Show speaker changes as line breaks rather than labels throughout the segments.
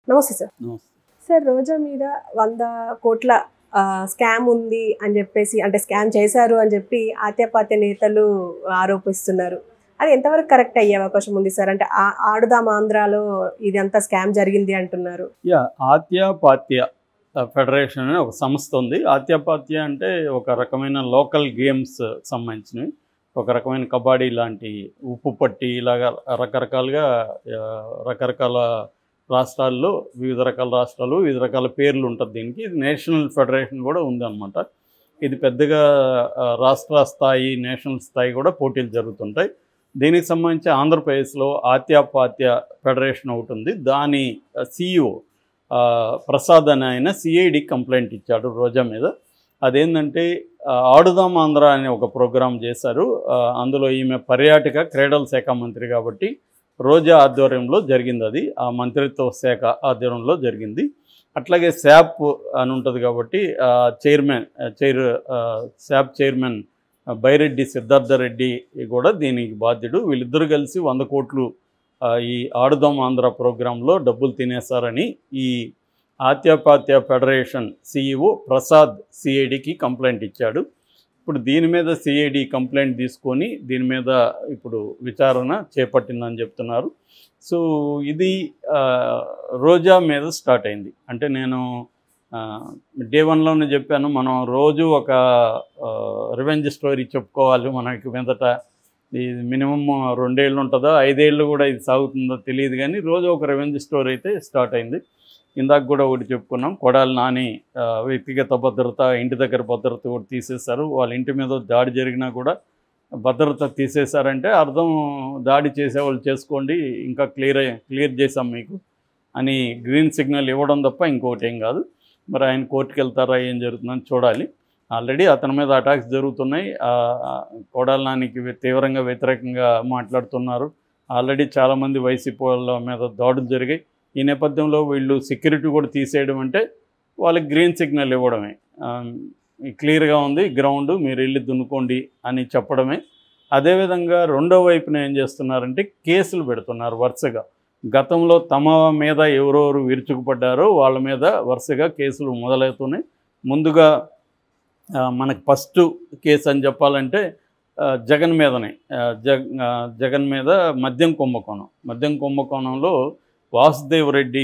నమస్తే సార్.
నమస్తే.
సార్ రోజా మీద 100 కోట్ల స్కామ్ ఉంది అని చెప్పేసి, అంటే స్కామ్ చేశారు అని చెప్పి ఆత్యపాత్య నేతలు ఆరోపిస్తున్నారు. అది ఎంతవరకు కరెక్ట్ అయ్యే అవకాశం ఉంది సార్? అంటే ఆడుదాం ఆంధ్రాలో ఇదంతా స్కామ్ జరిగింది అంటున్నారు.
ఆత్యపాత్య ఫెడరేషన్ అనే ఒక సంస్థ ఉంది. ఆత్యపాత్య అంటే ఒక రకమైన లోకల్ గేమ్స్ సంబంధించినవి, ఒక రకమైన కబడ్డీ లాంటి, ఉప్పు పట్టి ఇలాగా రకరకాల రాష్ట్రాల్లో వివిధ రకాల రాష్ట్రాలు వివిధ రకాల పేర్లు ఉంటుంది దీనికి. ఇది నేషనల్ ఫెడరేషన్ కూడా ఉందన్నమాట. ఇది పెద్దగా రాష్ట్ర స్థాయి, నేషనల్ స్థాయి కూడా పోటీలు జరుగుతుంటాయి. దీనికి సంబంధించి ఆంధ్రప్రదేశ్లో ఆత్యపాత్య ఫెడరేషన్ ఒకటి ఉంది. దాని CEO ప్రసాద్ అని ఆయన CID కంప్లైంట్ ఇచ్చాడు రోజా మీద. అదేంటంటే ఆడుదాం ఆంధ్ర అనే ఒక ప్రోగ్రాం చేశారు. అందులో ఈమె పర్యాటక క్రీడల శాఖ మంత్రి కాబట్టి రోజా ఆధ్వర్యంలో జరిగింది. అది ఆ మంత్రిత్వ శాఖ ఆధ్వర్యంలో జరిగింది. అట్లాగే SAP అని ఉంటుంది కాబట్టి SAP చైర్మన్ బైరెడ్డి సిద్ధార్థ రెడ్డి కూడా దీనికి బాధ్యుడు. వీళ్ళిద్దరూ కలిసి 100 కోట్లు ఈ ఆడుదాం ఆంధ్ర ప్రోగ్రాంలో డబ్బులు తినేశారని ఈ ఆత్యపాత్య ఫెడరేషన్ CEO ప్రసాద్ CIDకి కంప్లైంట్ ఇచ్చాడు. ఇప్పుడు దీని మీద CID కంప్లైంట్ తీసుకొని దీని మీద ఇప్పుడు విచారణ చేపట్టిందని చెప్తున్నారు. సో ఇది రోజా మీద స్టార్ట్ అయింది. అంటే నేను డే 1లోనే చెప్పాను, మనం రోజు ఒక రివెంజ్ స్టోరీ చెప్పుకోవాలి. మనకి మీదట ఇది మినిమం 2 ఏళ్ళు ఉంటుందో 5 ఏళ్ళు కూడా ఇది సాగుతుందో తెలియదు, కానీ రోజు ఒక రివెంజ్ స్టోరీ అయితే స్టార్ట్ అయింది. ఇందాక కూడా ఒకటి చెప్పుకున్నాం, కొడాలి నాని వ్యక్తిగత భద్రత, ఇంటి దగ్గర భద్రత కూడా తీసేశారు. వాళ్ళ ఇంటి మీద దాడి జరిగినా కూడా భద్రత తీసేశారంటే అర్థం దాడి చేసేవాళ్ళు చేసుకోండి, ఇంకా క్లియర్ చేసాం మీకు అని గ్రీన్ సిగ్నల్ ఇవ్వడం తప్ప ఇంకోటి ఏం కాదు. మరి ఆయన కోర్టుకు వెళ్తారా, ఏం జరుగుతుందని చూడాలి. ఆల్రెడీ అతని మీద అటాక్స్ జరుగుతున్నాయి. కొడాలి నానికి తీవ్రంగా వ్యతిరేకంగా మాట్లాడుతున్నారు. ఆల్రెడీ చాలామంది వైసీపీ వాళ్ళ మీద దాడులు జరిగాయి. ఈ నేపథ్యంలో వీళ్ళు సెక్యూరిటీ కూడా తీసేయడం అంటే వాళ్ళకి గ్రీన్ సిగ్నల్ ఇవ్వడమే. క్లియర్గా ఉంది గ్రౌండ్, మీరు వెళ్ళి దున్నుకోండి అని చెప్పడమే. అదేవిధంగా రెండో వైపున ఏం చేస్తున్నారంటే కేసులు పెడుతున్నారు వరుసగా. గతంలో తమ మీద ఎవరెవరు విరుచుకుపడ్డారో వాళ్ళ మీద వరుసగా కేసులు మొదలవుతున్నాయి. ముందుగా మనకు ఫస్ట్ కేసు అని చెప్పాలంటే జగన్ మీదనే. జగన్ మీద మద్యం కుంభకోణంలో వాసుదేవ్ రెడ్డి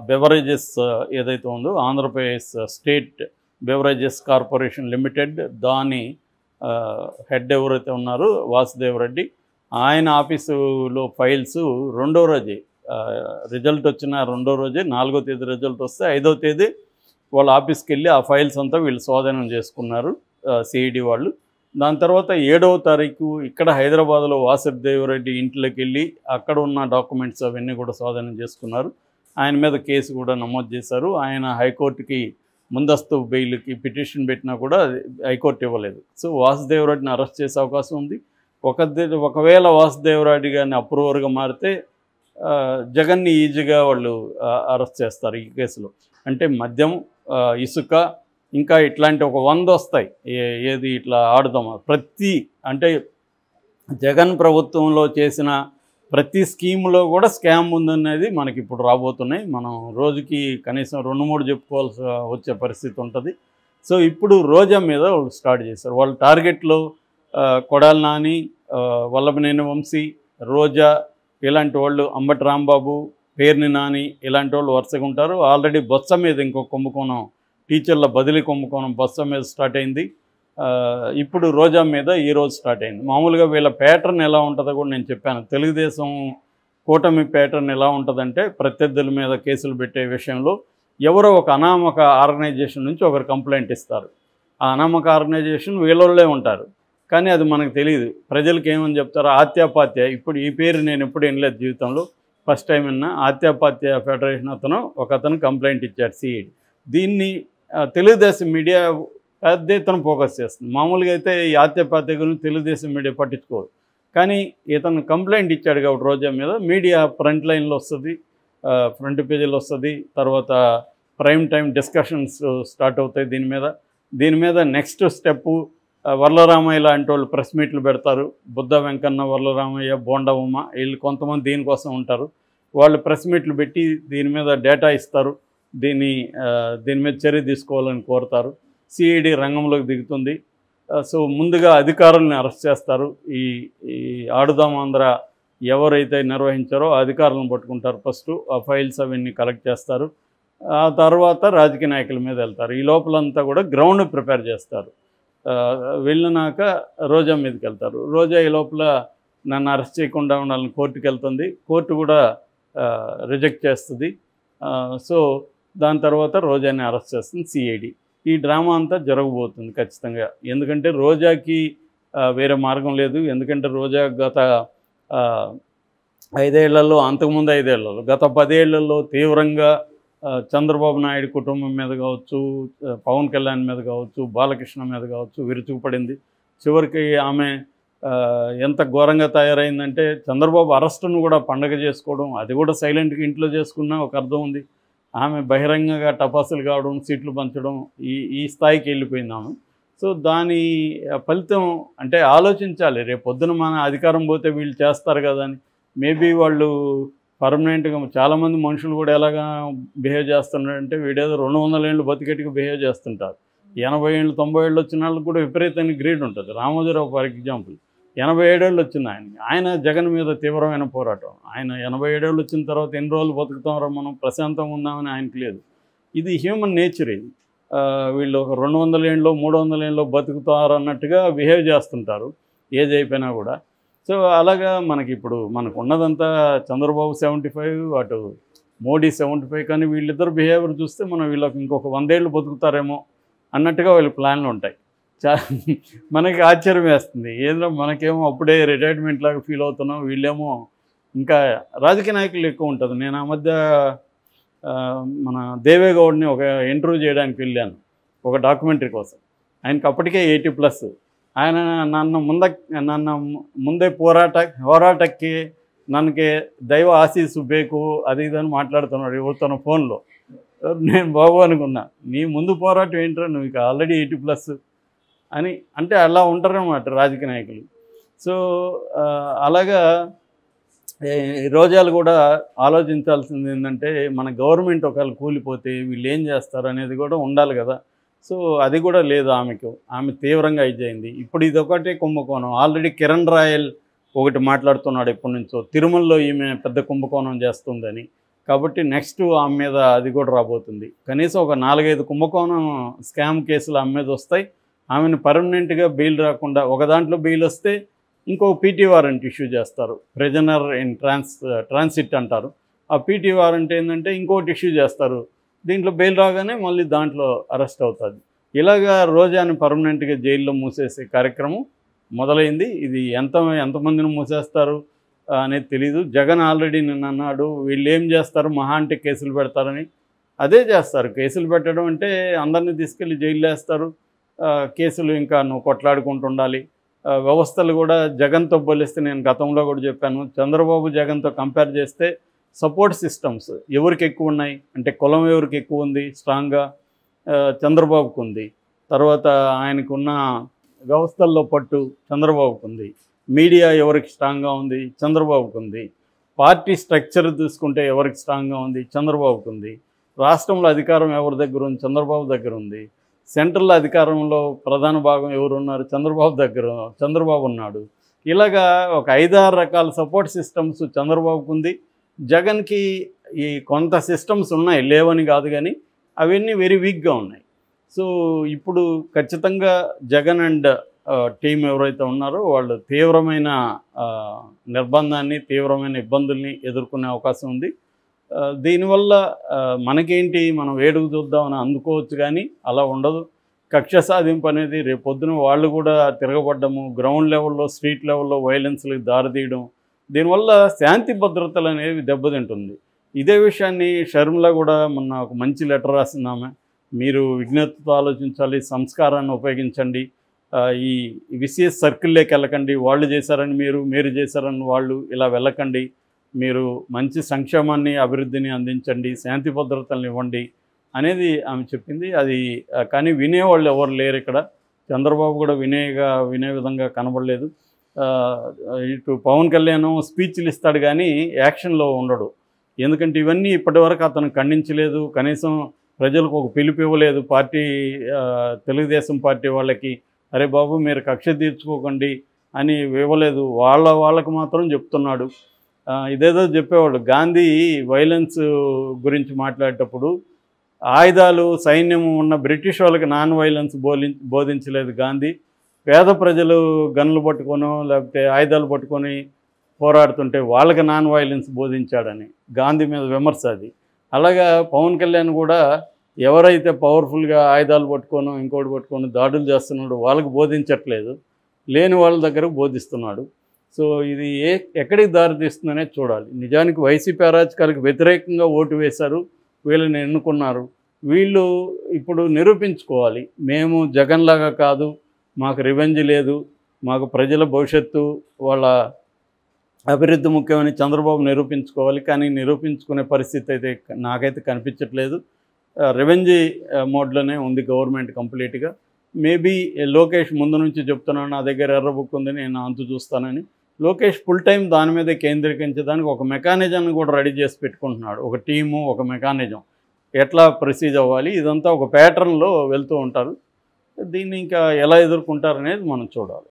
బెవరేజెస్ ఏదైతే ఉందో Andhra Pradesh state beverages corporation limited, దాని హెడ్ ఎవరైతే ఉన్నారో వాసుదేవ్ రెడ్డి, ఆయన ఆఫీసులో ఫైల్స్ రెండో రోజే రిజల్ట్ వచ్చిన రెండో రోజే 4వ తేదీ రిజల్ట్ వస్తే 5వ తేదీ వాళ్ళ ఆఫీస్కి వెళ్ళి ఆ ఫైల్స్ అంతా వీళ్ళు స్వాధీనం చేసుకున్నారు CID వాళ్ళు. దాని తర్వాత 7వ తారీఖు ఇక్కడ హైదరాబాద్లో వాసుదేవ్ రెడ్డి ఇంట్లోకి వెళ్ళి అక్కడ ఉన్న డాక్యుమెంట్స్ అవన్నీ కూడా స్వాధీనం చేసుకున్నారు. ఆయన మీద కేసు కూడా నమోదు చేశారు. ఆయన హైకోర్టుకి ముందస్తు బెయిల్కి పిటిషన్ పెట్టినా కూడా హైకోర్టు ఇవ్వలేదు. సో వాసుదేవ్ రెడ్డిని అరెస్ట్ చేసే అవకాశం ఉంది. ఒకవేళ వాసుదేవ్ రెడ్డి గారిని అప్రూవర్గా మారితే జగన్ని ఈజీగా వాళ్ళు అరెస్ట్ చేస్తారు ఈ కేసులో. అంటే మద్యం, ఇసుక, ఇంకా ఇట్లాంటి ఒక 100 వస్తాయి. ఏది ఇట్లా ఆడుదామా అంటే జగన్ ప్రభుత్వంలో చేసిన ప్రతి స్కీమ్లో కూడా స్కామ్ ఉందనేది మనకి ఇప్పుడు రాబోతున్నాయి. మనం రోజుకి కనీసం 2-3 చెప్పుకోవాల్సి వచ్చే పరిస్థితి ఉంటుంది. సో ఇప్పుడు రోజా మీద వాళ్ళు స్టార్ట్ చేశారు. వాళ్ళ టార్గెట్లో కొడాలి నాని, వల్లభనేని వంశీ, రోజా ఇలాంటి వాళ్ళు, అంబటి రాంబాబు, పేర్ని నాని ఇలాంటి వాళ్ళు వరుసగా ఉంటారు. ఆల్రెడీ బొత్స మీద ఇంకో కుంభకోణం, టీచర్ల బదిలీ కుంభకోణం బొత్స మీద స్టార్ట్ అయింది. ఇప్పుడు రోజా మీద ఈరోజు స్టార్ట్ అయింది. మామూలుగా వీళ్ళ ప్యాటర్న్ ఎలా ఉంటుందో కూడా నేను చెప్పాను. తెలుగుదేశం కూటమి ప్యాటర్న్ ఎలా ఉంటుందంటే ప్రత్యర్థుల మీద కేసులు పెట్టే విషయంలో ఎవరో ఒక అనామక ఆర్గనైజేషన్ నుంచి ఒకరు కంప్లైంట్ ఇస్తారు. ఆ అనామక ఆర్గనైజేషన్ వీళ్ళోళ్ళే ఉంటారు, కానీ అది మనకు తెలియదు. ప్రజలకు ఏమని చెప్తారు, ఆత్యపాత్య. ఇప్పుడు ఈ పేరు నేను ఎప్పుడు వినలేదు జీవితంలో, ఫస్ట్ టైం విన్నా. ఆత్యపాత్య ఫెడరేషన్ అతను కంప్లైంట్ ఇచ్చాడు CID. దీన్ని తెలుగుదేశం మీడియా పెద్ద ఎత్తున ఫోకస్ చేస్తుంది. మామూలుగా అయితే ఈ ఆత్యపాత్య గురించి తెలుగుదేశం మీడియా పట్టించుకోదు, కానీ ఇతను కంప్లైంట్ ఇచ్చాడు కాబట్టి రోజా మీద మీడియా ఫ్రంట్ లైన్లో వస్తుంది, ఫ్రంట్ పేజీలో వస్తుంది. తర్వాత ప్రైమ్ టైం డిస్కషన్స్ స్టార్ట్ అవుతాయి దీని మీద నెక్స్ట్ స్టెప్పు వర్లరామయ్య లాంటి వాళ్ళు ప్రెస్ మీట్లు పెడతారు. బుద్ధ వెంకన్న, వర్లరామయ్య, బోండవమ్మ వీళ్ళు కొంతమంది దీనికోసం ఉంటారు. వాళ్ళు ప్రెస్ మీట్లు పెట్టి దీని మీద డేటా ఇస్తారు, దీని మీద చర్య తీసుకోవాలని కోరుతారు. సిఐడి రంగంలోకి దిగుతుంది. సో ముందుగా అధికారులను అరెస్ట్ చేస్తారు. ఈ ఆడుదాం ఆంధ్ర ఎవరైతే నిర్వహించారో ఆ అధికారులను పట్టుకుంటారు. ఫస్ట్ ఆ ఫైల్స్ అవన్నీ కలెక్ట్ చేస్తారు. ఆ తర్వాత రాజకీయ నాయకుల మీద వెళ్తారు. ఈ లోపలంతా కూడా గ్రౌండ్ ప్రిపేర్ చేస్తారు. వెళ్ళినాక రోజా మీదకి వెళ్తారు. రోజా ఈ లోపల నన్ను అరెస్ట్ చేయకుండా ఉండాలని కోర్టుకు వెళ్తుంది. కోర్టు కూడా రిజెక్ట్ చేస్తుంది. సో దాని తర్వాత రోజాని అరెస్ట్ చేస్తుంది సిఐడి. ఈ డ్రామా అంతా జరగబోతుంది ఖచ్చితంగా. ఎందుకంటే రోజాకి వేరే మార్గం లేదు. ఎందుకంటే రోజా గత 5 ఏళ్లలో, అంతకుముందు 5 ఏళ్లలో, గత 10 ఏళ్లలో తీవ్రంగా చంద్రబాబు నాయుడు కుటుంబం మీద కావచ్చు, పవన్ కళ్యాణ్ మీద కావచ్చు, బాలకృష్ణ మీద కావచ్చు విరుచుకుపడింది. చివరికి ఆమె ఎంత ఘోరంగా తయారైందంటే చంద్రబాబు అరెస్టును కూడా పండగ చేసుకోవడం, అది కూడా సైలెంట్గా ఇంట్లో చేసుకున్నా ఒక అర్థం ఉంది. ఆమె బహిరంగంగా టపాసులు కావడం, సీట్లు పంచడం, ఈ స్థాయికి వెళ్ళిపోయింది ఆమె. సో దాని ఫలితం అంటే ఆలోచించాలి. రేపు పొద్దున మన అధికారం పోతే వీళ్ళు చేస్తారు కదా అని. మేబీ వాళ్ళు పర్మనెంట్గా చాలామంది మనుషులు కూడా ఎలాగా బిహేవ్ చేస్తున్నారంటే వీడేదో 200 ఏళ్ళు బతికెట్టుగా బిహేవ్ చేస్తుంటారు. 80 ఏళ్ళు 90 ఏళ్ళు వచ్చిన వాళ్ళకి కూడా విపరీతమైన గ్రీడ్ ఉంటుంది. రామోజీరావు ఫర్ ఎగ్జాంపుల్ 87 ఏళ్ళు వచ్చింది ఆయన జగన్ మీద తీవ్రమైన పోరాటం. ఆయన 87 ఏళ్ళు వచ్చిన తర్వాత ఎన్ని రోజులు బతుకుతామో మనం ప్రశాంతంగా ఉందామని ఆయనకి లేదు. ఇది హ్యూమన్ నేచర్. ఇది వీళ్ళు ఒక 200 ఏళ్ళలో 300 ఏళ్ళలో బతుకుతారు అన్నట్టుగా బిహేవ్ చేస్తుంటారు ఏజ్ అయిపోయినా కూడా. సో అలాగా మనకి ఇప్పుడు మనకు ఉన్నదంతా చంద్రబాబు 75, అటు మోడీ 75. కానీ వీళ్ళిద్దరు బిహేవియర్ చూస్తే మనం వీళ్ళకి ఇంకొక 100 ఏళ్ళు బతుకుతారేమో అన్నట్టుగా వీళ్ళ ప్లాన్లు ఉంటాయి. మనకి ఆశ్చర్యం వేస్తుంది. ఏదో మనకేమో అప్పుడే రిటైర్మెంట్ లాగా ఫీల్ అవుతున్నాం, వీళ్ళేమో ఇంకా రాజకీయ నాయకులు ఎక్కువ ఉంటుంది. నేను ఆ మధ్య మన దేవేగౌడ్ని ఒక ఇంటర్వ్యూ చేయడానికి వెళ్ళాను, ఒక డాక్యుమెంటరీ కోసం. ఆయనకి అప్పటికే 80+. ఆయన నన్ను ముందే ಹೋರಾಟಕ್ಕೆ ನನಗೆ దైవ ఆశీస్సు ಬೇಕು అది ఇదని మాట్లాడుతున్నాడు ఎవరితోనో ఫోన్లో. నేను బాబు అనుకున్నా, నీ ముందు పోరాటం ఏంటో, నువ్వు ఇక ఆల్రెడీ 80+ అని. అంటే అలా ఉంటారన్నమాట రాజకీయ నాయకులు. సో అలాగా రోజాలు కూడా ఆలోచించాల్సింది ఏంటంటే మన గవర్నమెంట్ ఒకవేళ కూలిపోతే వీళ్ళు ఏం చేస్తారు అనేది కూడా ఉండాలి కదా. సో అది కూడా లేదు ఆమెకు. ఆమె తీవ్రంగా ఇదైంది. ఇప్పుడు ఇదొకటే కుంభకోణం. ఆల్రెడీ కిరణ్ రాయల్ ఒకటి మాట్లాడుతున్నాడు ఎప్పటి నుంచో, తిరుమలలో ఈమె పెద్ద కుంభకోణం చేస్తుందని. కాబట్టి నెక్స్ట్ ఆమె మీద అది కూడా రాబోతుంది. కనీసం ఒక 4-5 కుంభకోణం స్కామ్ కేసులు ఆమె మీద వస్తాయి. ఆమెను పర్మనెంట్గా బెయిల్ రాకుండా, ఒక దాంట్లో బెయిల్ వస్తే ఇంకో పీటీ వారెంట్ ఇష్యూ చేస్తారు, ప్రిజనర్ ఇన్ ట్రాన్సిట్ అంటారు. ఆ పీటీ వారెంట్ ఏంటంటే ఇంకోటి ఇష్యూ చేస్తారు. దీంట్లో బెయిల్ రాగానే మళ్ళీ దాంట్లో అరెస్ట్ అవుతుంది. ఇలాగా రోజాని పర్మనెంట్గా జైల్లో మూసేసే కార్యక్రమం మొదలైంది. ఇది ఎంతమందిని మూసేస్తారు అనేది తెలీదు. జగన్ ఆల్రెడీ నిన్న అన్నాడు, వీళ్ళు ఏం చేస్తారు, మహా అంటే కేసులు పెడతారని. అదే చేస్తారు. కేసులు పెట్టడం అంటే అందరినీ తీసుకెళ్ళి జైలు వేస్తారు. కేసులు ఇంకా నువ్వు కొట్లాడుకుంటూ ఉండాలి. వ్యవస్థలు కూడా జగన్తో పోలిస్తే, నేను గతంలో కూడా చెప్పాను, చంద్రబాబు జగన్తో కంపేర్ చేస్తే సపోర్ట్ సిస్టమ్స్ ఎవరికి ఎక్కువ ఉన్నాయి అంటే, కులం ఎవరికి ఎక్కువ ఉంది స్ట్రాంగ్గా, చంద్రబాబుకు ఉంది. తర్వాత ఆయనకున్న వ్యవస్థల్లో పట్టు చంద్రబాబుకు ఉంది. మీడియా ఎవరికి స్ట్రాంగ్గా ఉంది, చంద్రబాబుకు ఉంది. పార్టీ స్ట్రక్చర్ తీసుకుంటే ఎవరికి స్ట్రాంగ్గా ఉంది, చంద్రబాబుకు ఉంది. రాష్ట్రంలో అధికారం ఎవరి దగ్గర ఉంది, చంద్రబాబు దగ్గర ఉంది. సెంట్రల్ అధికారంలో ప్రధాన భాగం ఎవరు ఉన్నారు, చంద్రబాబు ఉన్నాడు. ఇలాగా ఒక 5-6 రకాల సపోర్ట్ సిస్టమ్స్ చంద్రబాబుకు ఉంది. జగన్కి ఈ కొంత సిస్టమ్స్ ఉన్నాయి, లేవని కాదు, కానీ అవన్నీ వెరీ వీక్గా ఉన్నాయి. సో ఇప్పుడు ఖచ్చితంగా జగన్ అండ్ టీం ఎవరైతే ఉన్నారో వాళ్ళు తీవ్రమైన నిర్బంధాన్ని, తీవ్రమైన ఇబ్బందుల్ని ఎదుర్కొనే అవకాశం ఉంది. దీనివల్ల మనకేంటి, మనం వేడుకు చూద్దామని అందుకోవచ్చు, కానీ అలా ఉండదు. కక్ష సాధింపు అనేది రేపొద్దున వాళ్ళు కూడా తిరగబడ్డము, గ్రౌండ్ లెవెల్లో, స్ట్రీట్ లెవెల్లో వైలెన్స్లకు దారితీయడం, దీనివల్ల శాంతి భద్రతలు అనేవి దెబ్బతింటుంది. ఇదే విషయాన్ని షర్మిల కూడా మొన్న ఒక మంచి లెటర్ రాసిందామె. మీరు విజ్ఞతతో ఆలోచించాలి, సంస్కారాన్ని ఉపయోగించండి, ఈ విసిఎస్ సర్కిల్లోకి వెళ్ళకండి, వాళ్ళు చేశారని మీరు చేశారని వాళ్ళు ఇలా వెళ్ళకండి, మీరు మంచి సంక్షేమాన్ని, అభివృద్ధిని అందించండి, శాంతి భద్రతలను ఇవ్వండి అనేది ఆమె చెప్పింది. అది కానీ వినేవాళ్ళు ఎవరు లేరు ఇక్కడ. చంద్రబాబు కూడా వినే విధంగా కనబడలేదు. ఇటు పవన్ కళ్యాణ్ స్పీచ్లు ఇస్తాడు కానీ యాక్షన్లో ఉండడు. ఎందుకంటే ఇవన్నీ ఇప్పటివరకు అతను ఖండించలేదు, కనీసం ప్రజలకు ఒక పిలుపు ఇవ్వలేదు. పార్టీ తెలుగుదేశం పార్టీ వాళ్ళకి అరే బాబు మీరు కక్ష తీర్చుకోకండి అని ఇవ్వలేదు. వాళ్ళకు మాత్రం చెప్తున్నాడు. ఇదేదో చెప్పేవాడు గాంధీ వైలెన్స్ గురించి మాట్లాడేటప్పుడు, ఆయుధాలు సైన్యము ఉన్న బ్రిటిష్ వాళ్ళకి నాన్ వైలెన్స్ బోధించలేదు గాంధీ. పేద ప్రజలు గన్నులు పట్టుకొనో లేకపోతే ఆయుధాలు పట్టుకొని పోరాడుతుంటే వాళ్ళకి నాన్ వైలెన్స్ బోధించాడని గాంధీ మీద విమర్శ అది. అలాగా పవన్ కళ్యాణ్ కూడా ఎవరైతే పవర్ఫుల్గా ఆయుధాలు పట్టుకోనో ఇంకోటి పట్టుకొని దాడులు చేస్తున్నాడో వాళ్ళకి బోధించట్లేదు, లేని వాళ్ళ దగ్గర బోధిస్తున్నాడు. సో ఇది ఎక్కడికి దారితీస్తుందనే చూడాలి. నిజానికి వైసీపీ అరాచకాలకు వ్యతిరేకంగా ఓటు వేశారు, వీళ్ళని ఎన్నుకున్నారు. వీళ్ళు ఇప్పుడు నిరూపించుకోవాలి, మేము జగన్లాగా కాదు, మాకు రివెంజ్ లేదు, మాకు ప్రజల భవిష్యత్తు వాళ్ళ అభివృద్ధి ముఖ్యమని చంద్రబాబు నిరూపించుకోవాలి. కానీ నిరూపించుకునే పరిస్థితి అయితే నాకైతే కనిపించట్లేదు. రివెంజ్ మోడ్లోనే ఉంది గవర్నమెంట్ కంప్లీట్గా. మేబీ లోకేష్ ముందు నుంచి చెప్తున్నాను నా దగ్గర ఎర్ర బుక్ ఉంది నేను అంతు చూస్తానని. లోకేష్ ఫుల్ టైం దాని మీదే కేంద్రీకరించడానికి ఒక మెకానిజంని కూడా రెడీ చేసి పెట్టుకుంటున్నాడు. ఒక టీము, ఒక మెకానిజం ఎట్లా ప్రొసీజ్ అవ్వాలి, ఇదంతా ఒక ప్యాటర్న్లో వెళ్తూ ఉంటారు. దీన్ని ఇంకా ఎలా ఎదుర్కొంటారనేది మనం చూడాలి.